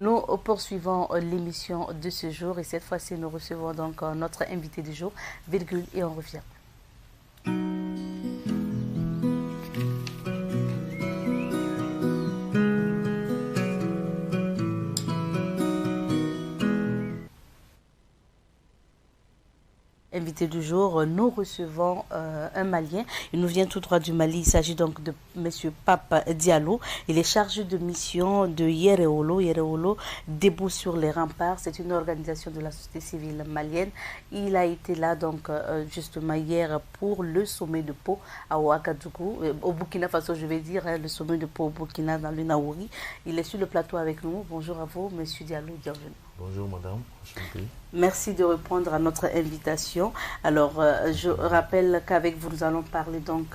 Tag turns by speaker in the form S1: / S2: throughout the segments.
S1: Nous poursuivons l'émission de ce jour et cette fois-ci nous recevons donc notre invité du jour, virgule, et on revient. Invité du jour, nous recevons un Malien. Il nous vient tout droit du Mali. Il s'agit donc de M. Pape Diallo. Il est chargé de mission de Yereolo. Yereolo, debout sur les remparts. C'est une organisation de la société civile malienne. Il a été là donc justement hier pour le sommet de Pau à Ouagadougou, au Burkina Faso, je vais dire, le sommet de Pau au Burkina dans le Naouri. Il est sur le plateau avec nous. Bonjour à vous, M. Diallo, bienvenue.
S2: Bonjour madame, enchanté.
S1: Merci de répondre à notre invitation. Alors, je rappelle qu'avec vous, nous allons parler donc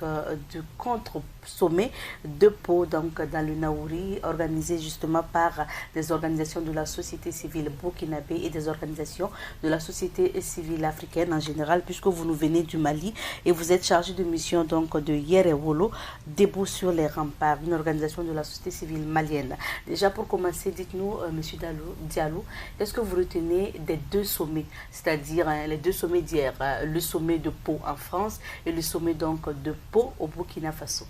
S1: du contre-sommet de Pau, donc dans le Naouri, organisé justement par des organisations de la société civile burkinabé et des organisations de la société civile africaine en général, puisque vous nous venez du Mali et vous êtes chargé de mission donc de Yereolo, debout sur les remparts, une organisation de la société civile malienne. Déjà pour commencer, dites-nous, Monsieur Diallo, qu'est-ce que vous retenez des deux sommets, c'est-à-dire les deux sommets d'hier, le sommet de Pau en France et le sommet donc de Pau au Burkina Faso?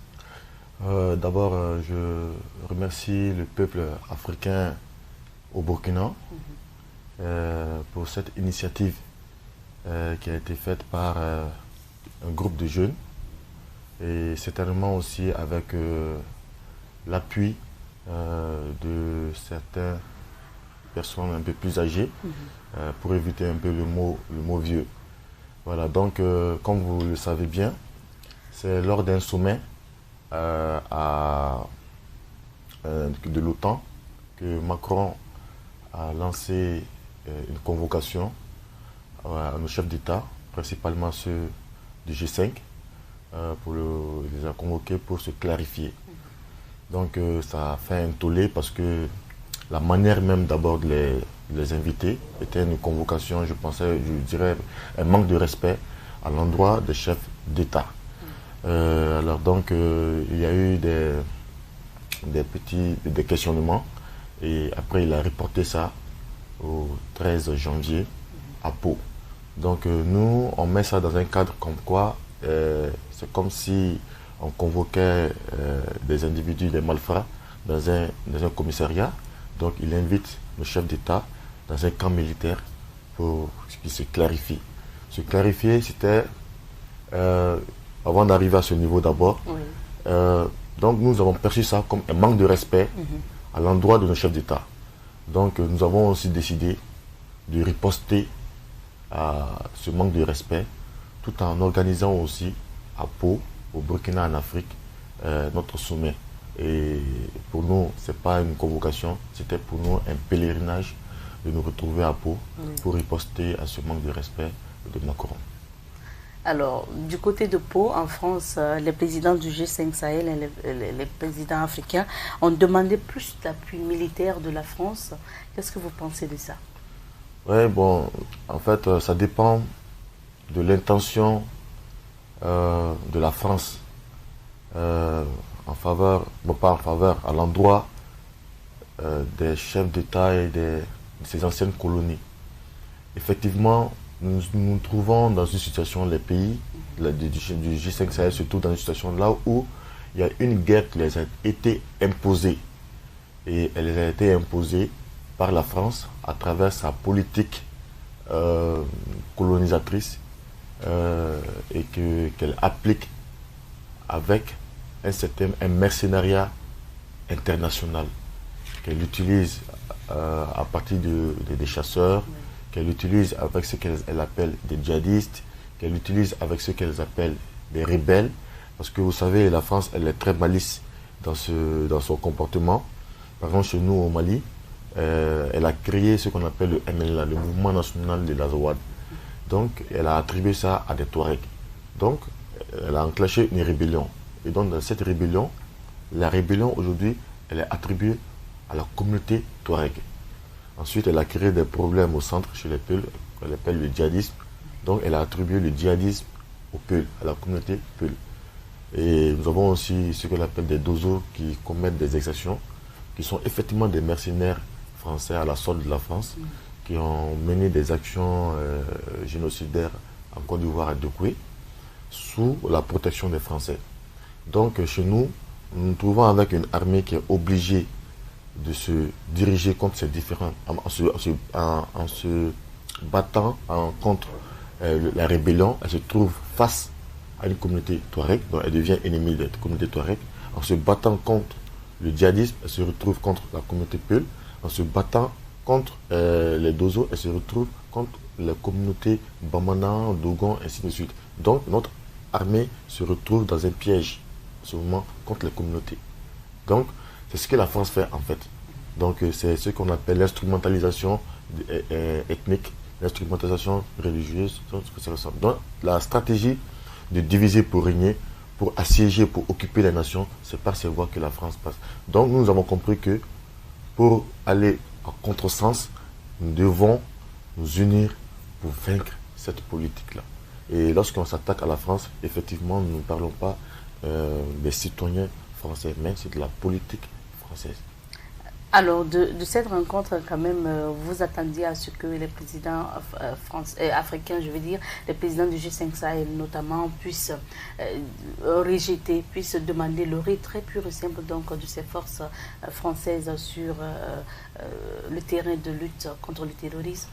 S2: D'abord, je remercie le peuple africain au Burkina pour cette initiative qui a été faite par un groupe de jeunes et certainement aussi avec l'appui de certaines personnes un peu plus âgées pour éviter un peu le mot vieux. Voilà, donc comme vous le savez bien, c'est lors d'un sommet de l'OTAN que Macron a lancé une convocation à nos chefs d'État, principalement ceux du G5, les a convoqués pour se clarifier. Donc ça a fait un tollé parce que la manière même d'abord de les inviter était une convocation, je dirais, un manque de respect à l'endroit des chefs d'État. Alors donc, il y a eu des questionnements et après il a reporté ça au 13 janvier à Pau. Donc nous, on met ça dans un cadre comme quoi c'est comme si on convoquait des individus, des malfrats dans un commissariat. Donc il invite le chef d'État dans un camp militaire pour qu'il se clarifie. Se clarifier, c'était avant d'arriver à ce niveau d'abord.
S1: Oui.
S2: Donc nous avons perçu ça comme un manque de respect à l'endroit de nos chefs d'État. Donc nous avons aussi décidé de riposter à ce manque de respect tout en organisant aussi à Pau, au Burkina en Afrique, notre sommet. Et pour nous, ce n'est pas une convocation, c'était pour nous un pèlerinage de nous retrouver à Pau pour riposter à ce manque de respect de Macron.
S1: Alors, du côté de Pau, en France, les présidents du G5 Sahel et les présidents africains ont demandé plus d'appui militaire de la France. Qu'est-ce que vous pensez de ça?
S2: Oui, bon, en fait, ça dépend de l'intention de la France en faveur, bon, pas en faveur, à l'endroit des chefs d'État et de ces anciennes colonies. Effectivement, nous nous trouvons dans une situation, les pays du G5 Sahel, surtout dans une situation là où il y a une guerre qui les a été imposée. Et elle a été imposée par la France à travers sa politique colonisatrice et qu'elle applique avec un mercenariat international qu'elle utilise à partir des chasseurs, qu'elle utilise avec ce qu'elle appelle des djihadistes, qu'elle utilise avec ce qu'elle appelle des rebelles. Parce que vous savez, la France, elle est très malice dans son comportement. Par exemple, chez nous au Mali, elle a créé ce qu'on appelle le MNLA, le Mouvement National de l'Azawad. Donc, elle a attribué ça à des Touaregs. Donc, elle a enclenché une rébellion. Et donc, dans cette rébellion, la rébellion aujourd'hui, elle est attribuée à la communauté Touareg. Ensuite, elle a créé des problèmes au centre chez les Peuls, qu'elle appelle le djihadisme. Donc, elle a attribué le djihadisme aux Peuls, à la communauté Peul. Et nous avons aussi ce qu'on appelle des dozos qui commettent des exactions, qui sont effectivement des mercenaires français à la solde de la France, qui ont mené des actions génocidaires en Côte d'Ivoire à Douai, sous la protection des Français. Donc chez nous, nous nous trouvons avec une armée qui est obligée de se diriger contre ces différents, en se battant contre la rébellion. Elle se trouve face à une communauté touareg, donc elle devient ennemie de la communauté touareg. En se battant contre le djihadisme, elle se retrouve contre la communauté Peul. En se battant contre les Dozo, elle se retrouve contre la communauté Bamana, Dogon, ainsi de suite. Donc notre armée se retrouve dans un piège, en ce moment, contre les communautés. Donc, c'est ce que la France fait en fait. Donc, c'est ce qu'on appelle l'instrumentalisation ethnique, l'instrumentalisation religieuse. Donc, la stratégie de diviser pour régner, pour assiéger, pour occuper les nations, c'est par ces voies que la France passe. Donc, nous avons compris que pour aller en contresens, nous devons nous unir pour vaincre cette politique-là. Et lorsqu'on s'attaque à la France, effectivement, nous ne parlons pas des citoyens français, mais c'est de la politique française.
S1: Alors, de cette rencontre, quand même, vous attendiez à ce que les présidents africains, je veux dire, les présidents du G5 Sahel notamment, puissent rejeter, puissent demander le retrait pur et simple donc, de ces forces françaises sur le terrain de lutte contre le terrorisme?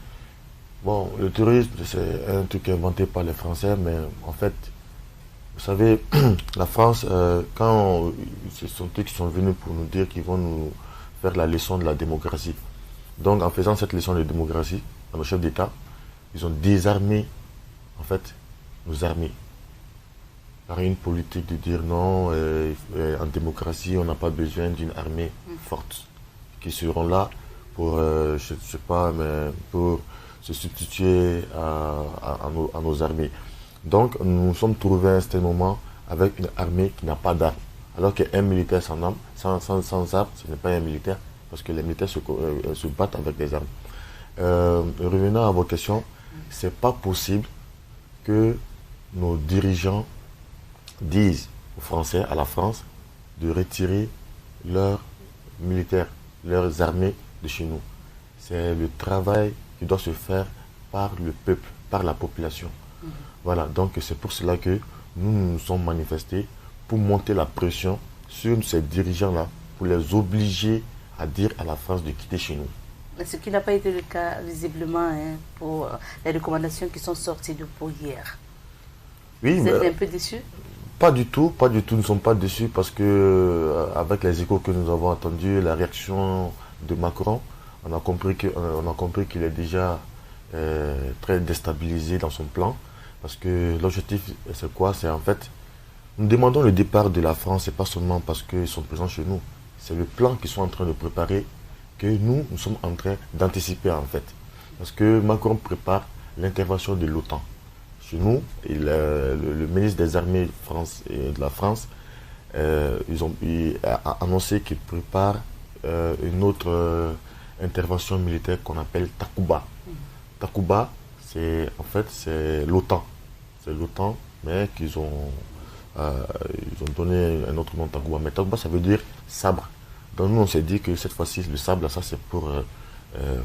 S2: Bon, le terrorisme, c'est un truc inventé par les Français, mais en fait, vous savez, la France, quand ce sont eux qui sont venus pour nous dire qu'ils vont nous faire la leçon de la démocratie. Donc, en faisant cette leçon de démocratie, à nos chefs d'État, ils ont désarmé, en fait, nos armées. Par une politique de dire non, en démocratie, on n'a pas besoin d'une armée forte, qui seront là pour, je ne sais pas, mais pour se substituer à nos armées. Donc, nous nous sommes trouvés à un certain moment avec une armée qui n'a pas d'armes. Alors qu'un militaire sans armes, ce n'est pas un militaire, parce que les militaires se battent avec des armes. Revenant à vos questions, c'est pas possible que nos dirigeants disent aux Français, à la France, de retirer leurs militaires, leurs armées de chez nous. C'est le travail qui doit se faire par le peuple, par la population. Voilà, donc c'est pour cela que nous nous sommes manifestés pour monter la pression sur ces dirigeants-là, pour les obliger à dire à la France de quitter chez nous.
S1: Ce qui n'a pas été le cas, visiblement, pour les recommandations qui sont sorties de Pau hier.
S2: Oui,
S1: vous êtes un peu déçus?
S2: Pas du tout, nous ne sommes pas déçus parce que, avec les échos que nous avons entendus, la réaction de Macron, on a compris qu'il est déjà très déstabilisé dans son plan. Parce que l'objectif, c'est quoi? C'est en fait, nous demandons le départ de la France, et pas seulement parce qu'ils sont présents chez nous. C'est le plan qu'ils sont en train de préparer que nous sommes en train d'anticiper en fait. Parce que Macron prépare l'intervention de l'OTAN. Chez nous, le ministre des Armées de la France, il a annoncé qu'il prépare une autre intervention militaire qu'on appelle Takuba. Takuba, en fait, c'est l'OTAN. C'est l'OTAN, mais ils ont donné un autre nom, Takuba. Mais Takuba, ça veut dire sabre. Donc nous, on s'est dit que cette fois-ci, le sabre, ça c'est pour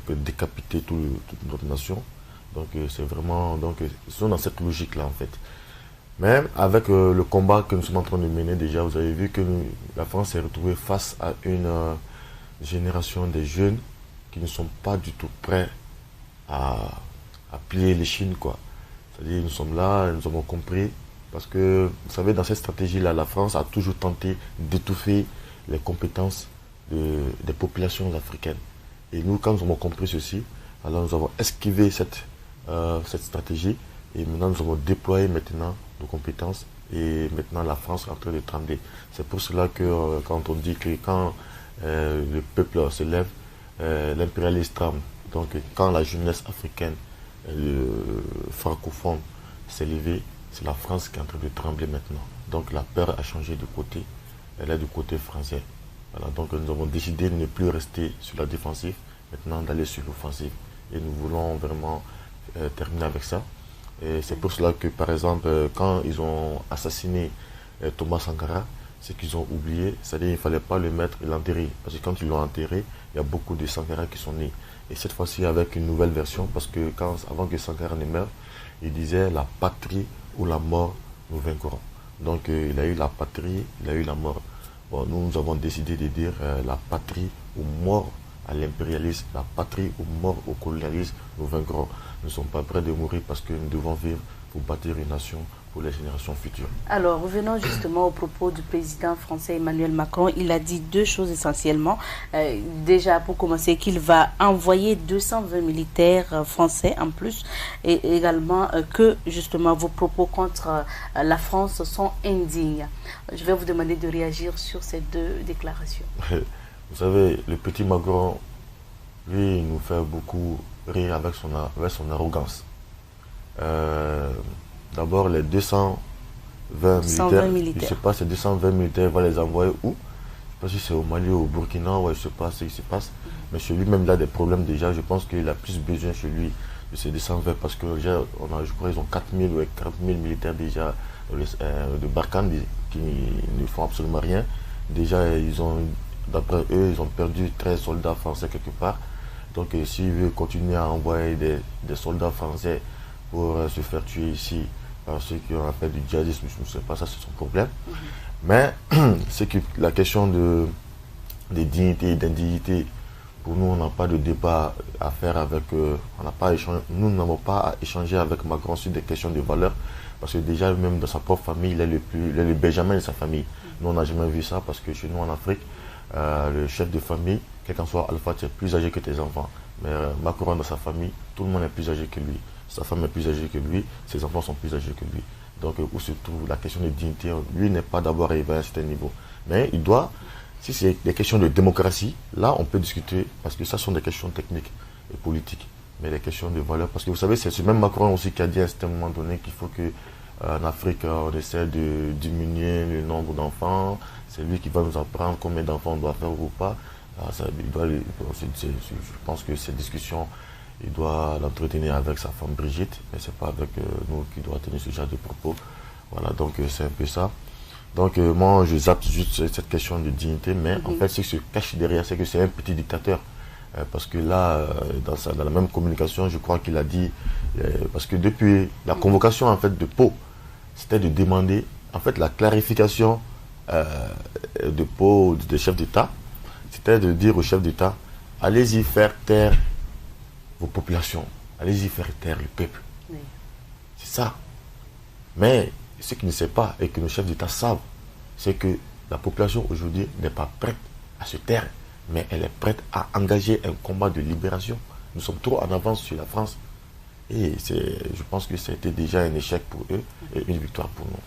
S2: décapiter toute notre nation. Donc c'est vraiment, ils sont dans cette logique-là en fait. Mais avec le combat que nous sommes en train de mener déjà, vous avez vu que la France s'est retrouvée face à une génération de jeunes qui ne sont pas du tout prêts à plier les chines, quoi. C'est-à-dire, nous sommes là, nous avons compris, parce que, vous savez, dans cette stratégie-là, la France a toujours tenté d'étouffer les compétences des populations africaines. Et nous, quand nous avons compris ceci, alors nous avons esquivé cette stratégie, et maintenant nous avons déployé maintenant nos compétences, et maintenant la France est en train de trembler. C'est pour cela que quand on dit que quand le peuple se lève, l'impérialisme tremble. Donc quand la jeunesse africaine francophone s'est levée, c'est la France qui est en train de trembler maintenant. Donc la peur a changé de côté, elle est du côté français. Voilà, donc nous avons décidé de ne plus rester sur la défensive, maintenant d'aller sur l'offensive. Et nous voulons vraiment terminer avec ça. Et c'est pour cela que, par exemple, quand ils ont assassiné Thomas Sankara, ce qu'ils ont oublié, c'est-à-dire qu'il ne fallait pas le mettre et l'enterrer. Parce que quand ils l'ont enterré, il y a beaucoup de Sankara qui sont nés. Et cette fois-ci avec une nouvelle version, parce que avant que Sankara ne meure, il disait la patrie ou la mort, nous vaincrons. Donc il a eu la patrie, il a eu la mort. Bon, nous avons décidé de dire la patrie ou mort à l'impérialisme, la patrie ou mort au colonialisme, nous vaincrons. Nous ne sommes pas prêts de mourir parce que nous devons vivre pour bâtir une nation pour les générations futures.
S1: Alors, revenons justement au propos du président français Emmanuel Macron. Il a dit deux choses essentiellement. Déjà, pour commencer, qu'il va envoyer 220 militaires français en plus, et également que justement vos propos contre la France sont indignes. Je vais vous demander de réagir sur ces deux déclarations.
S2: Vous savez, le petit Macron, lui, il nous fait beaucoup rire avec son arrogance. D'abord, les 220 militaires, je ne sais pas, ces 220 militaires, il va les envoyer où? Je ne sais pas si c'est au Mali ou au Burkina, ouais, je ne sais pas ce qui se passe. Mais chez lui-même, il a des problèmes déjà. Je pense qu'il a plus besoin chez lui de ces 220 parce que déjà, je crois qu'ils ont 4 000 ou 40 000 militaires déjà de Barkhane qui ne font absolument rien. Déjà, d'après eux, ils ont perdu 13 soldats français quelque part. Donc, s'il veut continuer à envoyer des soldats français pour se faire tuer ici par ceux qui ont fait du djihadisme, je ne sais pas, ça c'est son problème. Mais c'est que la question de dignité et d'indignité, pour nous, on n'a pas de débat à faire avec nous n'avons pas à échanger avec Macron sur des questions de valeur, parce que déjà, même dans sa propre famille, il est le Benjamin de sa famille. Nous, on n'a jamais vu ça, parce que chez nous, en Afrique, le chef de famille, quel qu'en soit Alpha, tu es plus âgé que tes enfants. Mais Macron, dans sa famille, tout le monde est plus âgé que lui. Sa femme est plus âgée que lui, ses enfants sont plus âgés que lui. Donc, où se trouve la question de dignité, lui n'est pas d'abord arrivé à un certain niveau. Mais il doit, si c'est des questions de démocratie, là, on peut discuter, parce que ça sont des questions techniques et politiques. Mais des questions de valeur, parce que vous savez, c'est ce même Macron aussi qui a dit à un certain moment donné qu'il faut qu'en Afrique, on essaie de diminuer le nombre d'enfants. C'est lui qui va nous apprendre combien d'enfants on doit faire ou pas. Je pense que ces discussions, il doit l'entretenir avec sa femme Brigitte, mais ce n'est pas avec nous qui doit tenir ce genre de propos. Voilà, donc c'est un peu ça. Donc moi, je zappe juste cette question de dignité, mais en fait, ce qui se cache derrière, c'est que c'est un petit dictateur. Parce que là, dans la même communication, je crois qu'il a dit, parce que depuis la convocation en fait de Pau, c'était de demander en fait la clarification de Pau, des chefs d'État, c'était de dire aux chefs d'État, allez-y faire taire vos populations, allez-y faire taire le peuple. Oui. C'est ça. Mais ce qu'ils ne savent pas et que nos chefs d'État savent, c'est que la population aujourd'hui n'est pas prête à se taire, mais elle est prête à engager un combat de libération. Nous sommes trop en avance sur la France. Et je pense que c'était déjà un échec pour eux et une victoire pour nous.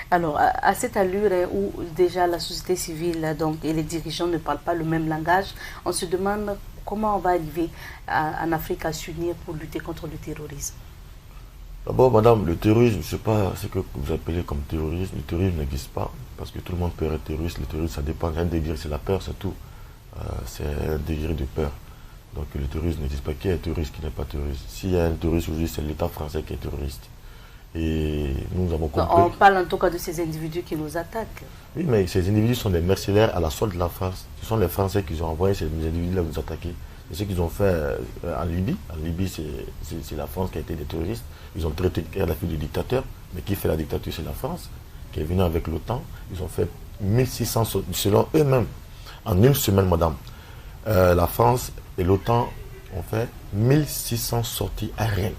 S1: Alors, à cette allure où déjà la société civile et les dirigeants ne parlent pas le même langage, on se demande comment on va arriver en Afrique à s'unir pour lutter contre le terrorisme.
S2: D'abord, madame, le terrorisme, je ne sais pas ce que vous appelez comme terrorisme. Le terrorisme n'existe pas, parce que tout le monde peut être terroriste. Le terrorisme, ça dépend. Un degré, c'est la peur, c'est tout. C'est un degré de peur. Donc le terrorisme n'existe pas. Qui est terroriste, qui n'est pas terroriste? S'il y a un terroriste aujourd'hui, c'est l'État français qui est terroriste. Et nous avons compris...
S1: On parle en tout cas de ces individus qui nous attaquent.
S2: Oui, mais ces individus sont des mercenaires à la solde de la France. Ce sont les Français qui ont envoyé ces individus-là nous attaquer. C'est ce qu'ils ont fait en Libye. En Libye, c'est la France qui a été des terroristes. Ils ont traité Kadhafi de dictateur. Mais qui fait la dictature, c'est la France, qui est venue avec l'OTAN. Ils ont fait 1600, selon eux-mêmes, en une semaine, madame. La France et l'OTAN ont fait 1600 sorties aériennes.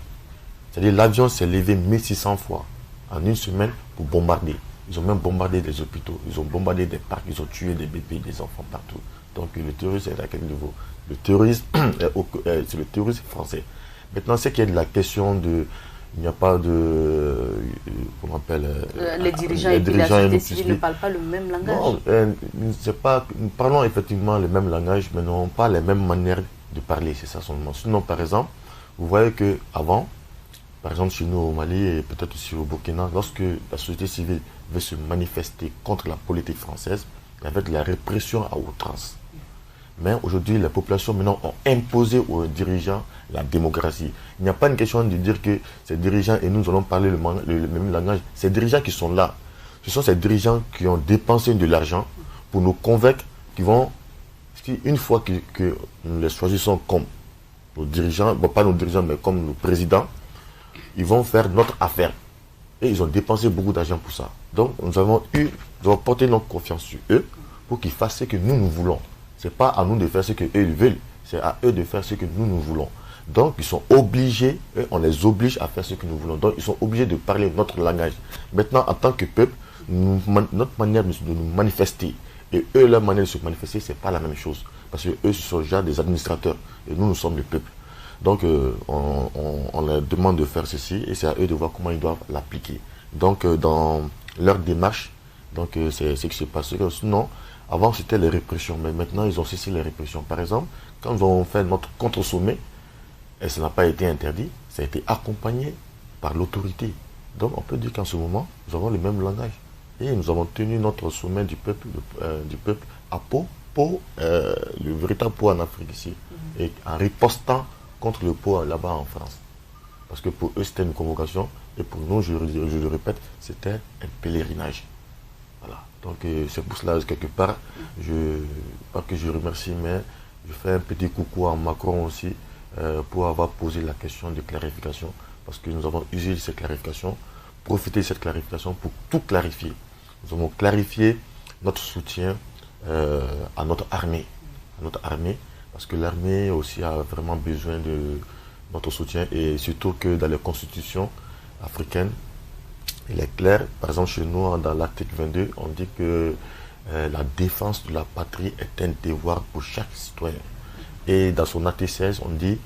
S2: C'est-à-dire l'avion s'est levé 1600 fois en une semaine pour bombarder. Ils ont même bombardé des hôpitaux, ils ont bombardé des parcs, ils ont tué des bébés, des enfants partout. Donc le terrorisme est à quel niveau? Le terrorisme, c'est le terrorisme français. Maintenant, c'est qu'il y a de la question de... Il n'y a pas de... Comment on appelle...
S1: les dirigeants et la société civile ne parlent pas le même langage.
S2: Non, nous parlons effectivement le même langage, mais non pas les mêmes manières de parler, c'est ça seulement. Sinon, par exemple, vous voyez qu'avant, par exemple chez nous au Mali et peut-être aussi au Burkina, lorsque la société civile veut se manifester contre la politique française, il y avait de la répression à outrance. Mais aujourd'hui, les populations maintenant ont imposé aux dirigeants la démocratie. Il n'y a pas une question de dire que ces dirigeants et nous allons parler le même langage. Ces dirigeants qui sont là Ce sont ces dirigeants qui ont dépensé de l'argent pour nous convaincre qu'ils vont, une fois que nous les choisissons comme nos dirigeants, bon, pas nos dirigeants, mais comme nos présidents, ils vont faire notre affaire. Et ils ont dépensé beaucoup d'argent pour ça. Donc, nous avons porté notre confiance sur eux pour qu'ils fassent ce que nous voulons. Ce n'est pas à nous de faire ce qu'eux ils veulent, c'est à eux de faire ce que nous voulons. Donc, ils sont obligés, on les oblige à faire ce que nous voulons. Donc, ils sont obligés de parler notre langage. Maintenant, en tant que peuple, notre manière de nous manifester et eux, leur manière de se manifester, ce n'est pas la même chose. Parce que eux, ce sont déjà des administrateurs et nous sommes le peuple. Donc, on leur demande de faire ceci et c'est à eux de voir comment ils doivent l'appliquer. Donc, dans leur démarche, c'est ce qui se passe. Sinon, avant, c'était les répressions, mais maintenant, ils ont cessé les répressions. Par exemple, quand nous avons fait notre contre-sommet, et ça n'a pas été interdit, ça a été accompagné par l'autorité. Donc, on peut dire qu'en ce moment, nous avons le même langage. Et nous avons tenu notre sommet du peuple à Pau, le véritable Pau en Afrique ici, et en ripostant contre le Pau là-bas en France. Parce que pour eux, c'était une convocation, et pour nous, je le répète, c'était un pèlerinage. Voilà. Donc, c'est pour cela, quelque part, pas que je remercie, mais je fais un petit coucou à Macron aussi, pour avoir posé la question de clarification, parce que nous avons usé de cette clarification, profité de cette clarification pour tout clarifier. Nous avons clarifié notre soutien à notre armée. Parce que l'armée aussi a vraiment besoin de notre soutien, et surtout que dans les constitutions africaines, il est clair, par exemple chez nous, dans l'article 22, on dit que la défense de la patrie est un devoir pour chaque citoyen. Et dans son article 16, on dit,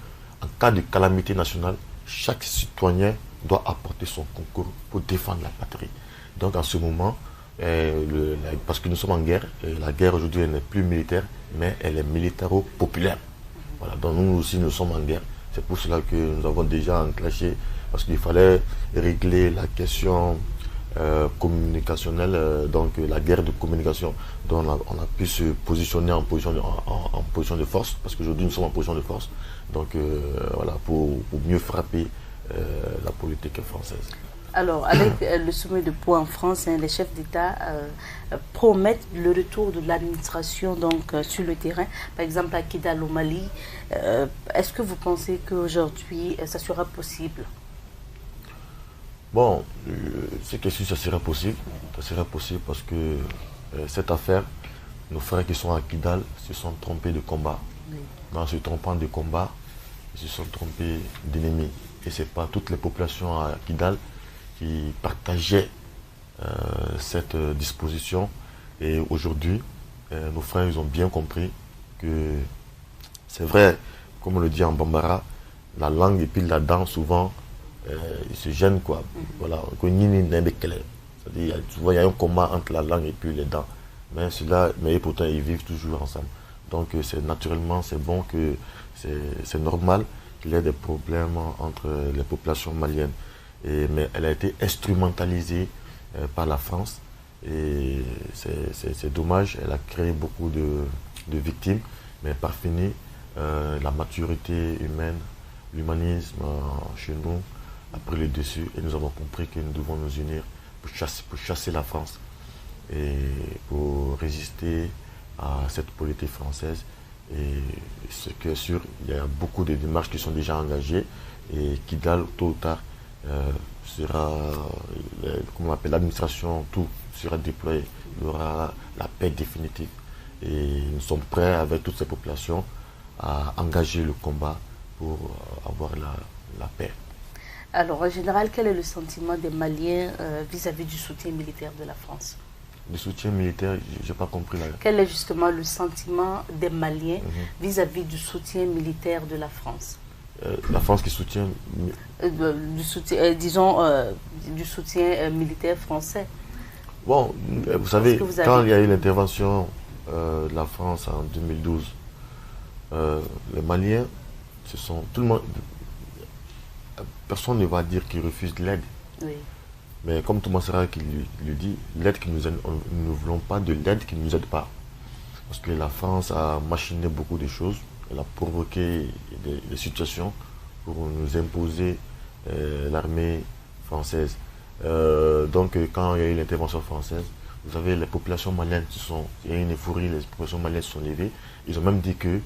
S2: en cas de calamité nationale, chaque citoyen doit apporter son concours pour défendre la patrie. Donc en ce moment, parce que nous sommes en guerre, la guerre aujourd'hui n'est plus militaire, mais elle est militaro-populaire. Voilà, donc nous aussi nous sommes en guerre. C'est pour cela que nous avons déjà enclenché, parce qu'il fallait régler la question communicationnelle, donc la guerre de communication. Donc on a pu se positionner en position de force, parce qu'aujourd'hui nous sommes en position de force. Donc voilà, pour mieux frapper la politique française.
S1: Alors, avec le sommet de Pau en France, les chefs d'État promettent le retour de l'administration sur le terrain, par exemple à Kidal au Mali. Est-ce que vous pensez qu'aujourd'hui, ça sera possible?
S2: Bon, c'est que si ça sera possible. Ça sera possible parce que cette affaire, nos frères qui sont à Kidal se sont trompés de combat. Oui. En se trompant de combat, ils se sont trompés d'ennemis. Et ce n'est pas toutes les populations à Kidal qui partageaient cette disposition. Et aujourd'hui, nos frères, ils ont bien compris que c'est vrai, comme on le dit en Bambara, la langue et puis la dent, souvent, ils se gênent, quoi. Voilà. C'est-à-dire, souvent, il y a un combat entre la langue et puis les dents. Mais pourtant, ils vivent toujours ensemble. Donc, naturellement, c'est bon que c'est normal qu'il y ait des problèmes entre les populations maliennes. Mais elle a été instrumentalisée par la France. Et c'est dommage, elle a créé beaucoup de victimes. Mais par fini, la maturité humaine, l'humanisme chez nous a pris le dessus. Et nous avons compris que nous devons nous unir pour chasser la France et pour résister à cette politique française. Et ce qui est sûr, il y a beaucoup de démarches qui sont déjà engagées et Kidal, tôt ou tard, sera, comment on appelle, l'administration, tout sera déployé. Il y aura la paix définitive. Et nous sommes prêts avec toutes ces populations à engager le combat pour avoir la paix.
S1: Alors, en général, quel est le sentiment des Maliens vis-à-vis du soutien militaire de la France?
S2: Le soutien militaire, je n'ai pas compris.
S1: Quel est justement le sentiment des Maliens vis-à-vis du soutien militaire de la France?
S2: La France qui soutient...
S1: du soutien militaire français.
S2: Bon, vous savez, quand il y a eu l'intervention de la France en 2012, les Maliens, tout le monde... Personne ne va dire qu'ils refusent de l'aide. Oui. Mais comme Thomas Sankara qui lui dit, l'aide qui nous aide, nous ne voulons pas de l'aide qui ne nous aide pas. Parce que la France a machiné beaucoup de choses. Elle a provoqué des situations pour nous imposer l'armée française. Donc, quand il y a eu l'intervention française, vous savez, les populations maliennes il y a eu une euphorie, les populations maliennes se sont levées. Ils ont même dit que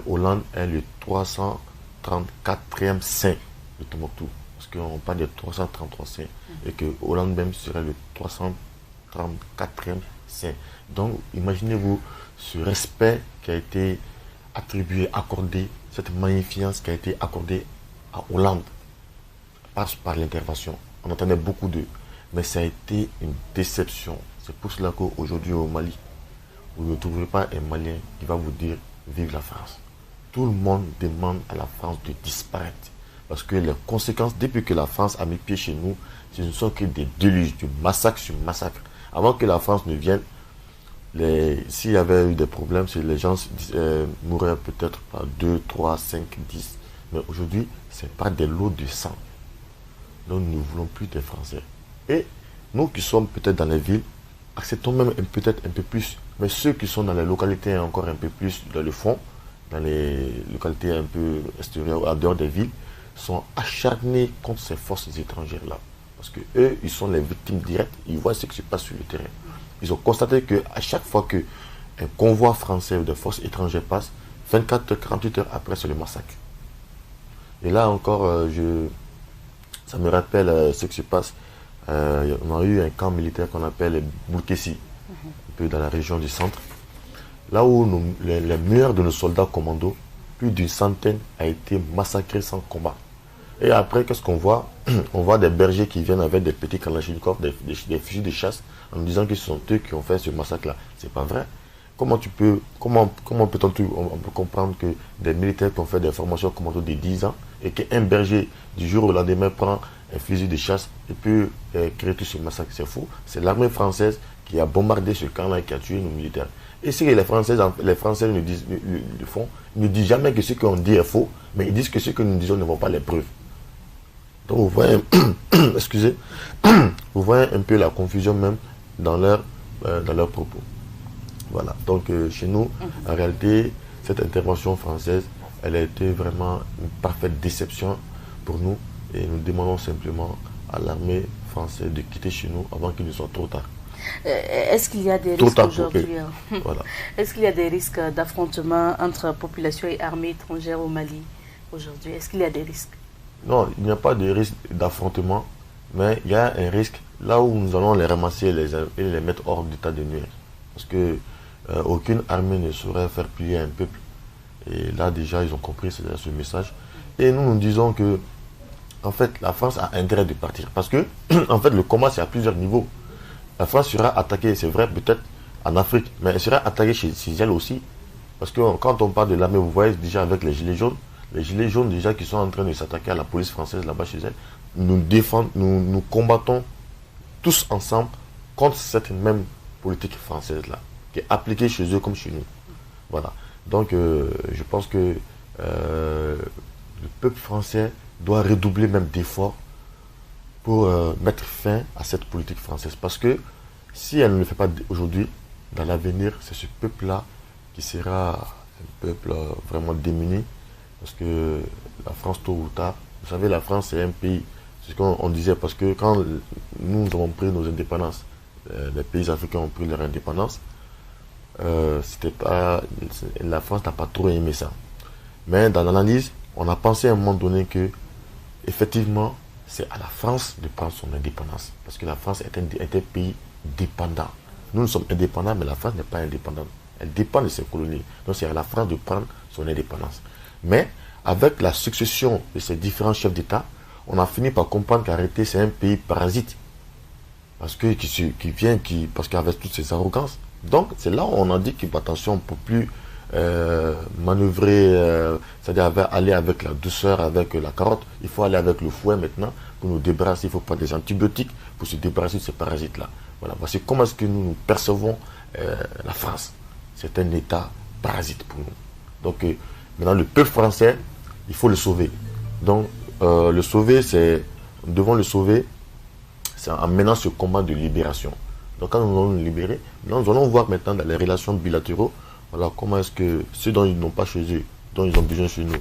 S2: Hollande est le 334e saint de Tombouctou. Parce qu'on parle de 333 saints. Et que Hollande même serait le 334e saint. Donc, imaginez-vous ce respect qui a été attribué, accordé, cette magnificence qui a été accordée à Hollande par l'intervention. On entendait beaucoup d'eux. Mais ça a été une déception. C'est pour cela qu'aujourd'hui au Mali, vous ne trouverez pas un Malien qui va vous dire vive la France. Tout le monde demande à la France de disparaître. Parce que les conséquences, depuis que la France a mis pied chez nous, ce ne sont que des déluges, du massacre sur massacre. Avant que la France ne vienne, s'il y avait eu des problèmes, les gens mourraient peut-être par 2, 3, 5, 10. Mais aujourd'hui, ce n'est pas des lots de sang. Donc nous ne voulons plus des Français. Et nous qui sommes peut-être dans les villes, acceptons même peut-être un peu plus. Mais ceux qui sont dans les localités encore un peu plus dans le fond, dans les localités un peu extérieures, en dehors des villes, sont acharnés contre ces forces étrangères-là. Parce que eux, ils sont les victimes directes, ils voient ce qui se passe sur le terrain. Ils ont constaté qu'à chaque fois qu'un convoi français ou de forces étrangères passe, 24 48 heures après, c'est le massacre. Et là encore, ça me rappelle ce qui se passe. On a eu un camp militaire qu'on appelle Boulkessi, un peu dans la région du centre. Là où les meilleurs de nos soldats commandos, plus d'une centaine, a été massacrés sans combat. Et après, qu'est-ce qu'on voit? On voit des bergers qui viennent avec des petits kalachnikovs, des fusils de chasse, en nous disant que ce sont eux qui ont fait ce massacre-là. C'est pas vrai. Comment peut-on comprendre que des militaires qui ont fait des formations commando de 10 ans et qu'un berger du jour au lendemain prend un fusil de chasse et peut créer tout ce massacre? C'est fou. C'est l'armée française qui a bombardé ce camp-là et qui a tué nos militaires. Et ce que les Français nous disent, le font, ils ne disent jamais que ce qu'on dit est faux, mais ils disent que ce que nous disons ne vont pas les preuves. Donc vous voyez, excusez, vous voyez un peu la confusion même dans leurs propos. Voilà. Donc chez nous, en réalité, cette intervention française, elle a été vraiment une parfaite déception pour nous. Et nous demandons simplement à l'armée française de quitter chez nous avant qu'il ne soit trop tard.
S1: Est-ce qu'il y a des risques aujourd'hui?
S2: Voilà.
S1: Est-ce qu'il y a des risques d'affrontement entre population et armée étrangère au Mali aujourd'hui? Est-ce qu'il y a des risques?
S2: Non, il n'y a pas de risque d'affrontement, mais il y a un risque là où nous allons les ramasser et les mettre hors d'état de nuire. Parce que aucune armée ne saurait faire plier un peuple. Et là déjà, ils ont compris ce message. Et nous disons que en fait, la France a intérêt de partir. Parce que, en fait, le combat, c'est à plusieurs niveaux. La France sera attaquée, c'est vrai, peut-être en Afrique, mais elle sera attaquée chez elle aussi. Parce que quand on parle de l'armée, vous voyez déjà avec les gilets jaunes déjà qui sont en train de s'attaquer à la police française là-bas chez elle, nous combattons tous ensemble contre cette même politique française-là, qui est appliquée chez eux comme chez nous. Voilà. Donc, je pense que le peuple français doit redoubler même d'efforts pour mettre fin à cette politique française. Parce que si elle ne le fait pas aujourd'hui, dans l'avenir, c'est ce peuple-là qui sera un peuple vraiment démuni. Parce que la France, tôt ou tard, vous savez, la France, c'est un pays, c'est ce qu'on disait, parce que quand nous avons pris nos indépendances, les pays africains ont pris leur indépendance, la France n'a pas trop aimé ça. Mais dans l'analyse, on a pensé à un moment donné que effectivement, c'est à la France de prendre son indépendance. Parce que la France est un pays dépendant. Nous sommes indépendants, mais la France n'est pas indépendante. Elle dépend de ses colonies. Donc c'est à la France de prendre son indépendance. Mais avec la succession de ces différents chefs d'État, on a fini par comprendre qu'arrêter, c'est un pays parasite. Parce que parce qu'avec toutes ces arrogances. Donc c'est là où on a dit qu'attention, on ne peut plus manœuvrer, c'est-à-dire aller avec la douceur, avec la carotte. Il faut aller avec le fouet maintenant pour nous débarrasser. Il faut prendre des antibiotiques pour se débarrasser de ces parasites-là. Voilà. Voici comment est-ce que nous percevons la France. C'est un État parasite pour nous. Donc maintenant le peuple français, il faut le sauver. Donc le sauver, nous devons le sauver, c'est en menant ce combat de libération. Donc quand nous allons nous libérer, nous allons voir maintenant dans les relations bilatéraux, voilà, comment est-ce que ceux dont ils n'ont pas chez eux, dont ils ont besoin chez nous,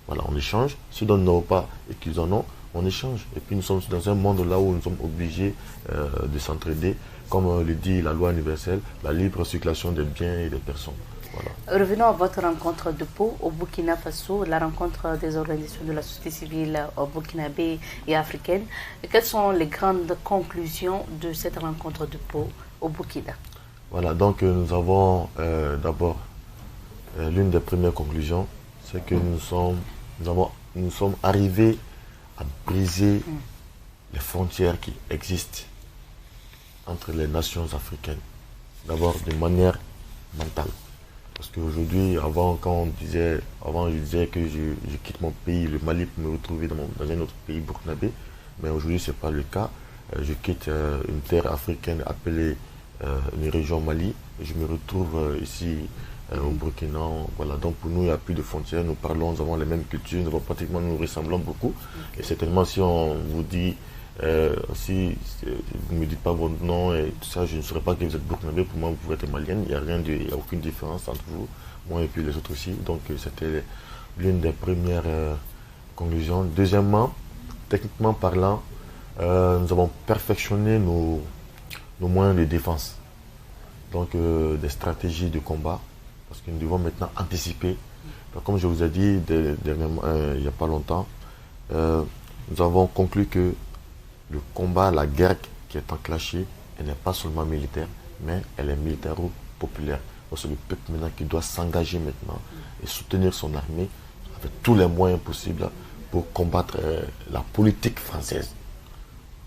S2: voilà, on échange. Ceux dont ils n'ont pas et qu'ils en ont, on échange. Et puis nous sommes dans un monde là où nous sommes obligés de s'entraider, comme le dit la loi universelle, la libre circulation des biens et des personnes. Voilà.
S1: Revenons à votre rencontre de Pau au Burkina Faso, la rencontre des organisations de la société civile burkinabé et africaine. Quelles sont les grandes conclusions de cette rencontre de Pau au Burkina?
S2: Voilà, donc nous avons d'abord l'une des premières conclusions, c'est que nous sommes arrivés à briser les frontières qui existent entre les nations africaines. D'abord de manière mentale. Parce qu'aujourd'hui, je disais que je quitte mon pays, le Mali, pour me retrouver dans un autre pays burkinabé. Mais aujourd'hui, ce n'est pas le cas. Je quitte une terre africaine appelée une région Mali. Et je me retrouve ici au Burkina. Voilà. Donc pour nous, il n'y a plus de frontières. Nous parlons, nous avons les mêmes cultures, nous ressemblons beaucoup. Et certainement, si on vous dit, si vous ne me dites pas votre nom et tout ça, je ne saurais pas que vous êtes burkinabé. Pour moi, vous êtes malienne. Il n'y a aucune différence entre vous, moi et puis les autres aussi. Donc c'était l'une des premières conclusions. Deuxièmement, techniquement parlant, nous avons perfectionné nos moyens de défense. Donc des stratégies de combat. Parce que nous devons maintenant anticiper. Donc, comme je vous ai dit dernièrement, il n'y a pas longtemps, nous avons conclu que le combat, la guerre qui est enclenchée, elle n'est pas seulement militaire, mais elle est militaro-populaire. C'est le peuple maintenant qui doit s'engager maintenant et soutenir son armée avec tous les moyens possibles pour combattre la politique française.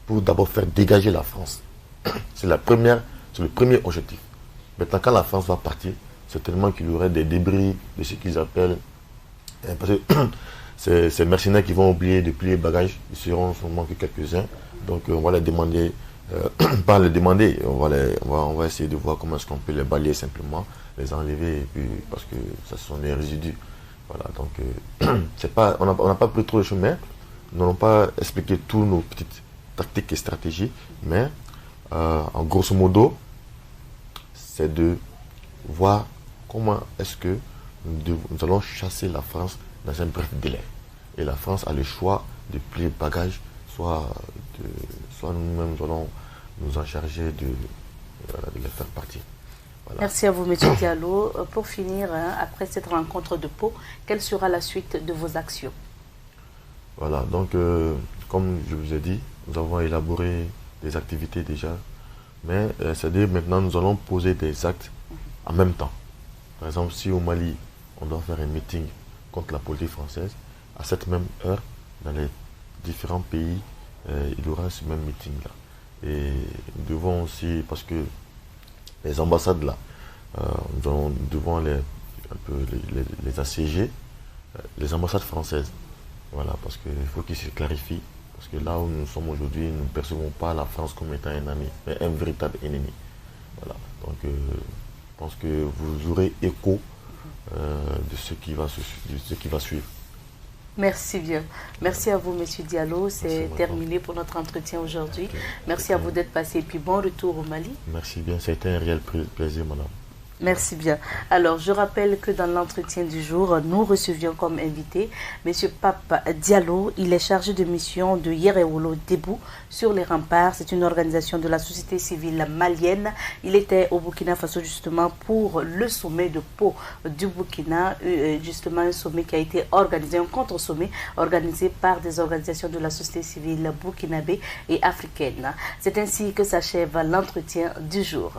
S2: Pour d'abord faire dégager la France. C'est le premier objectif. Maintenant, quand la France va partir, certainement qu'il y aurait des débris de ce qu'ils appellent, parce que ces mercenaires qui vont oublier de plier bagages, ils seront seulement que quelques-uns. Donc on va les demander, pas les demander, on va essayer de voir comment est-ce qu'on peut les balayer simplement, les enlever, et puis, parce que ce sont des résidus. Voilà, donc on n'a pas pris trop de chemin, nous n'avons pas expliqué tous nos petites tactiques et stratégies, mais en grosso modo, c'est de voir comment est-ce que nous allons chasser la France dans un bref délai. Et la France a le choix de plier le bagage, soit nous-mêmes nous allons nous en charger de les faire partir. Voilà.
S1: Merci à vous, M. Diallo. Pour finir, après cette rencontre de Pau, quelle sera la suite de vos actions?
S2: Voilà, donc comme je vous ai dit, nous avons élaboré des activités déjà, mais c'est-à-dire maintenant nous allons poser des actes en même temps. Par exemple, si au Mali, on doit faire un meeting contre la politique française, à cette même heure, dans les différents pays, il y aura ce même meeting-là. Et nous devons aussi, parce que les ambassades là, nous devons les assiéger, les ambassades françaises. Voilà, parce qu'il faut qu'ils se clarifient. Parce que là où nous sommes aujourd'hui, nous ne percevons pas la France comme étant un ami, mais un véritable ennemi. Voilà, donc je pense que vous aurez écho de ce qui va suivre.
S1: Merci bien. Merci à vous, M. Diallo. C'est terminé pour notre entretien aujourd'hui. Merci à vous d'être passé et puis bon retour au Mali.
S2: Merci bien. C'était un réel plaisir, madame.
S1: Merci bien. Alors, je rappelle que dans l'entretien du jour, nous recevions comme invité M. Pape Diallo. Il est chargé de mission de Yerewolo Debout sur les remparts. C'est une organisation de la société civile malienne. Il était au Burkina Faso justement pour le sommet de Pau du Burkina, justement un sommet qui a été organisé, un contre-sommet organisé par des organisations de la société civile burkinabé et africaine. C'est ainsi que s'achève l'entretien du jour.